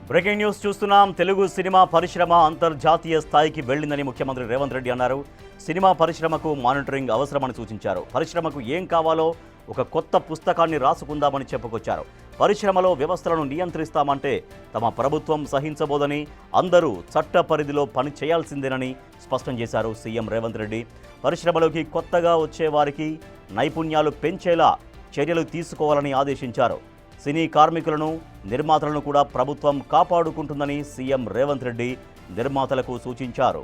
Breaking news చూస్తున్నాం. Telugu cinema పరిశ్రమ అంతర్జాతీయ స్థాయికి వెళ్లిందని ముఖ్యమంత్రి రేవంత్ రెడ్డి అన్నారు. సినిమా పరిశ్రమకు మానిటరింగ్ అవసరమని సూచించారు. పరిశ్రమకు ఏం కావాలో ఒక కొత్త పుస్తకాన్ని రాసుకుందామని చెప్పుకొచ్చారు. పరిశ్రమలో వ్యవస్థలను నియంత్రిస్తామంటే తమ ప్రభుత్వం సహించబోదని, అందరూ చట్ట పరిధిలో పని చేయాల్సిందేనని స్పష్టం చేశారు సీఎం రేవంత్ రెడ్డి. పరిశ్రమలోకి కొత్తగా వచ్చే వారికి నైపుణ్యాలు పెంచేలా చర్యలు తీసుకోవాలని ఆదేశించారు. సినీ కార్మికులను, నిర్మాతలను కూడా ప్రభుత్వం కాపాడుకుంటుందని సీఎం రేవంత్ రెడ్డి నిర్మాతలకు సూచించారు.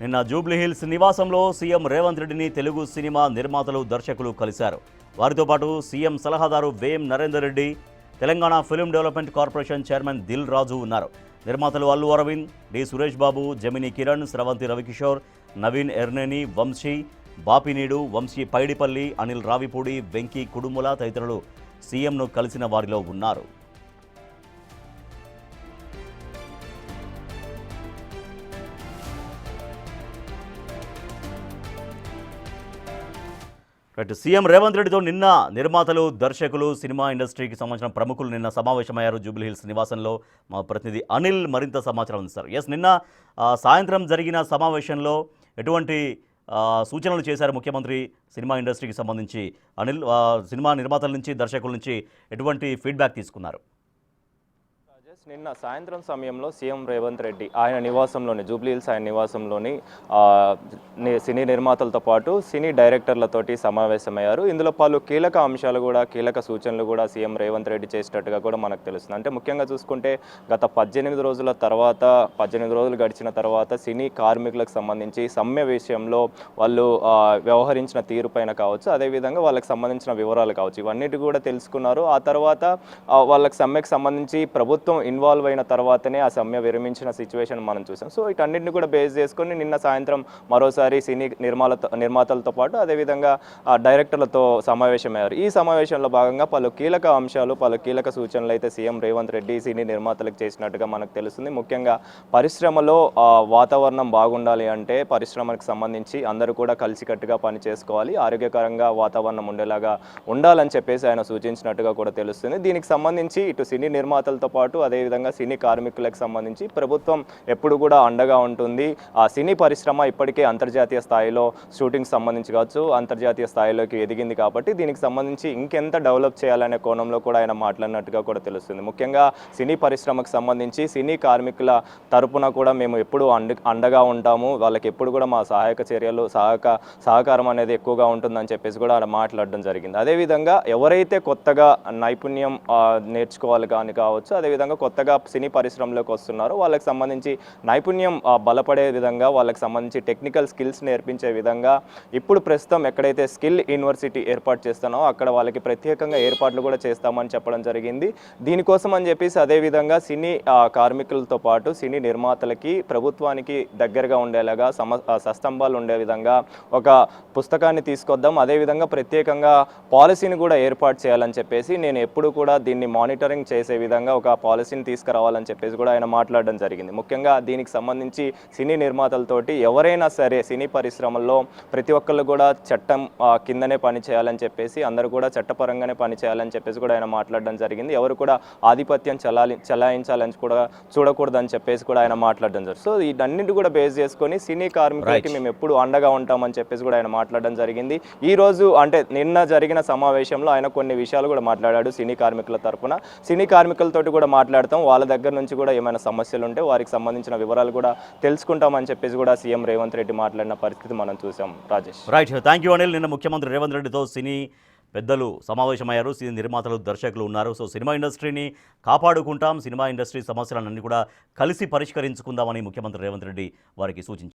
నిన్న జూబ్లీహిల్స్ నివాసంలో సీఎం రేవంత్ రెడ్డిని తెలుగు సినిమా నిర్మాతలు, దర్శకులు కలిశారు. వారితో పాటు సీఎం సలహాదారు Vem Narender Reddy, Telangana film development corporation chairman Dil Raju ఉన్నారు. నిర్మాతలు అల్లు అరవింద్, డి సురేష్ బాబు, జమినీ కిరణ్, స్రవంతి రవికిషోర్, నవీన్ ఎర్నేని, వంశీ, బాపినీడు, వంశీ పైడిపల్లి, అనిల్ రావిపూడి, వెంకీ కుడుముల తదితరులు సీఎంను కలిసిన వారిలో ఉన్నారు. సీఎం రేవంత్ రెడ్డితో నిన్న నిర్మాతలు, దర్శకులు, సినిమా ఇండస్ట్రీకి సంబంధించిన ప్రముఖులు నిన్న సమావేశమయ్యారు జూబ్లీహిల్స్ నివాసంలో. మా ప్రతినిధి అనిల్ మరింత సమాచారం అందిస్తారు. నిన్న సాయంత్రం జరిగిన సమావేశంలో ఎటువంటి సూచనలు చేశారు ముఖ్యమంత్రి సినిమా ఇండస్ట్రీకి సంబంధించి? అనిల్, సినిమా నిర్మాతల నుంచి, దర్శకుల నుంచి ఎటువంటి ఫీడ్బ్యాక్ తీసుకున్నారు? నిన్న సాయంత్రం సమయంలో సీఎం రేవంత్ రెడ్డి ఆయన నివాసంలోని, జూబ్లీహిల్స్ ఆయన నివాసంలోని సినీ నిర్మాతలతో పాటు సినీ డైరెక్టర్లతోటి సమావేశమయ్యారు. ఇందులో పలు కీలక అంశాలు కూడా, కీలక సూచనలు కూడా సీఎం రేవంత్ రెడ్డి చేసినట్టుగా కూడా మనకు తెలుస్తుంది. అంటే ముఖ్యంగా చూసుకుంటే గత 18 రోజుల తర్వాత, 18 రోజులు గడిచిన తర్వాత సినీ కార్మికులకు సంబంధించి సమ్మె విషయంలో వాళ్ళు వ్యవహరించిన తీరుపైన కావచ్చు, అదేవిధంగా వాళ్ళకి సంబంధించిన వివరాలు కావచ్చు, ఇవన్నిటి కూడా తెలుసుకున్నారు. ఆ తర్వాత వాళ్ళకి సమ్మెకు సంబంధించి ప్రభుత్వం ఇన్వాల్వ్ అయిన తర్వాతనే ఆ సమ్మె విరమించిన సిచ్యువేషన్ మనం చూసాం. సో వీటన్నిటిని కూడా బేస్ చేసుకొని నిన్న సాయంత్రం మరోసారి సినీ నిర్మాతలతో పాటు అదేవిధంగా డైరెక్టర్లతో సమావేశమయ్యారు. ఈ సమావేశంలో భాగంగా పలు కీలక అంశాలు, పలు కీలక సూచనలు అయితే సీఎం రేవంత్ రెడ్డి సినీ నిర్మాతలకు చేసినట్టుగా మనకు తెలుస్తుంది. ముఖ్యంగా పరిశ్రమలో వాతావరణం బాగుండాలి అంటే పరిశ్రమకు సంబంధించి అందరూ కూడా కలిసికట్టుగా పని చేసుకోవాలి, ఆరోగ్యకరంగా వాతావరణం ఉండేలాగా ఉండాలని చెప్పేసి ఆయన సూచించినట్టుగా కూడా తెలుస్తుంది. దీనికి సంబంధించి ఇటు సినీ నిర్మాతలతో పాటు అదేవిధంగా సినీ కార్మికులకు సంబంధించి ప్రభుత్వం ఎప్పుడు కూడా అండగా ఉంటుంది. ఆ సినీ పరిశ్రమ ఇప్పటికే అంతర్జాతీయ స్థాయిలో షూటింగ్ సంబంధించి కావచ్చు, అంతర్జాతీయ స్థాయిలోకి ఎదిగింది కాబట్టి దీనికి సంబంధించి ఇంకెంత డెవలప్ చేయాలనే కోణంలో కూడా ఆయన మాట్లాడినట్టుగా కూడా తెలుస్తుంది. ముఖ్యంగా సినీ పరిశ్రమకు సంబంధించి సినీ కార్మికుల తరపున కూడా మేము ఎప్పుడు అండగా ఉంటాము, వాళ్ళకి ఎప్పుడు కూడా మా సహాయక చర్యలు, సహకారం అనేది ఎక్కువగా ఉంటుందని చెప్పేసి కూడా ఆయన మాట్లాడడం జరిగింది. అదేవిధంగా ఎవరైతే కొత్తగా నైపుణ్యం నేర్చుకోవాలి కానీ కావచ్చు, అదేవిధంగా కొత్తగా సినీ పరిశ్రమలోకి వస్తున్నారో వాళ్ళకి సంబంధించి నైపుణ్యం బలపడే విధంగా, వాళ్ళకి సంబంధించి టెక్నికల్ స్కిల్స్ నేర్పించే విధంగా ఇప్పుడు ప్రస్తుతం ఎక్కడైతే స్కిల్ యూనివర్సిటీ ఏర్పాటు చేస్తున్నామో అక్కడ వాళ్ళకి ప్రత్యేకంగా ఏర్పాట్లు కూడా చేస్తామని చెప్పడం జరిగింది. దీనికోసం అని చెప్పేసి అదేవిధంగా సినీ కార్మికులతో పాటు సినీ నిర్మాతలకి, ప్రభుత్వానికి దగ్గరగా ఉండేలాగా, సస్తంభాలు ఉండే విధంగా ఒక పుస్తకాన్ని తీసుకొద్దాం, అదేవిధంగా ప్రత్యేకంగా పాలసీని కూడా ఏర్పాటు చేయాలని చెప్పేసి, నేను ఎప్పుడు కూడా దీన్ని మానిటరింగ్ చేసే విధంగా ఒక పాలసీని తీసుకురావాలని చెప్పేసి కూడా ఆయన మాట్లాడడం జరిగింది. ముఖ్యంగా దీనికి సంబంధించి సినీ నిర్మాతలతోటి ఎవరైనా సరే సినీ పరిశ్రమల్లో ప్రతి ఒక్కళ్ళు కూడా చట్టం కిందనే పని చేయాలని చెప్పేసి, అందరూ కూడా చట్టపరంగానే పని చేయాలని చెప్పేసి కూడా ఆయన మాట్లాడడం జరిగింది. ఎవరు కూడా ఆధిపత్యం చలాయించాలని కూడా చూడకూడదని చెప్పేసి కూడా ఆయన మాట్లాడడం జరిగింది. సో వీటన్నిటి కూడా బేస్ చేసుకొని సినీ కార్మికులకి మేము ఎప్పుడు అండగా ఉంటామని చెప్పేసి కూడా ఆయన మాట్లాడడం జరిగింది. ఈ రోజు అంటే నిన్న జరిగిన సమావేశంలో ఆయన కొన్ని విషయాలు కూడా మాట్లాడాడు. సినీ కార్మికుల తరఫున సినీ కార్మికులతోటి కూడా మాట్లాడతాం, వాళ్ళ దగ్గర నుంచి కూడా ఏమైనా సమస్యలు ఉంటే వారికి సంబంధించిన వివరాలు కూడా తెలుసుకుంటామని చెప్పేసి కూడా సీఎం రేవంత్ రెడ్డి మాట్లాడిన పరిస్థితి మనం చూసాం. Rajesh, right, thank you Anil. నిన్న ముఖ్యమంత్రి రేవంత్ రెడ్డితో సినీ పెద్దలు సమావేశమయ్యారు, సినీ నిర్మాతలు, దర్శకులు ఉన్నారు. సో సినిమా ఇండస్ట్రీని కాపాడుకుంటాం, సినిమా ఇండస్ట్రీ సమస్యలన్నీ కూడా కలిసి పరిష్కరించుకుందామని ముఖ్యమంత్రి రేవంత్ రెడ్డి వారికి సూచించారు.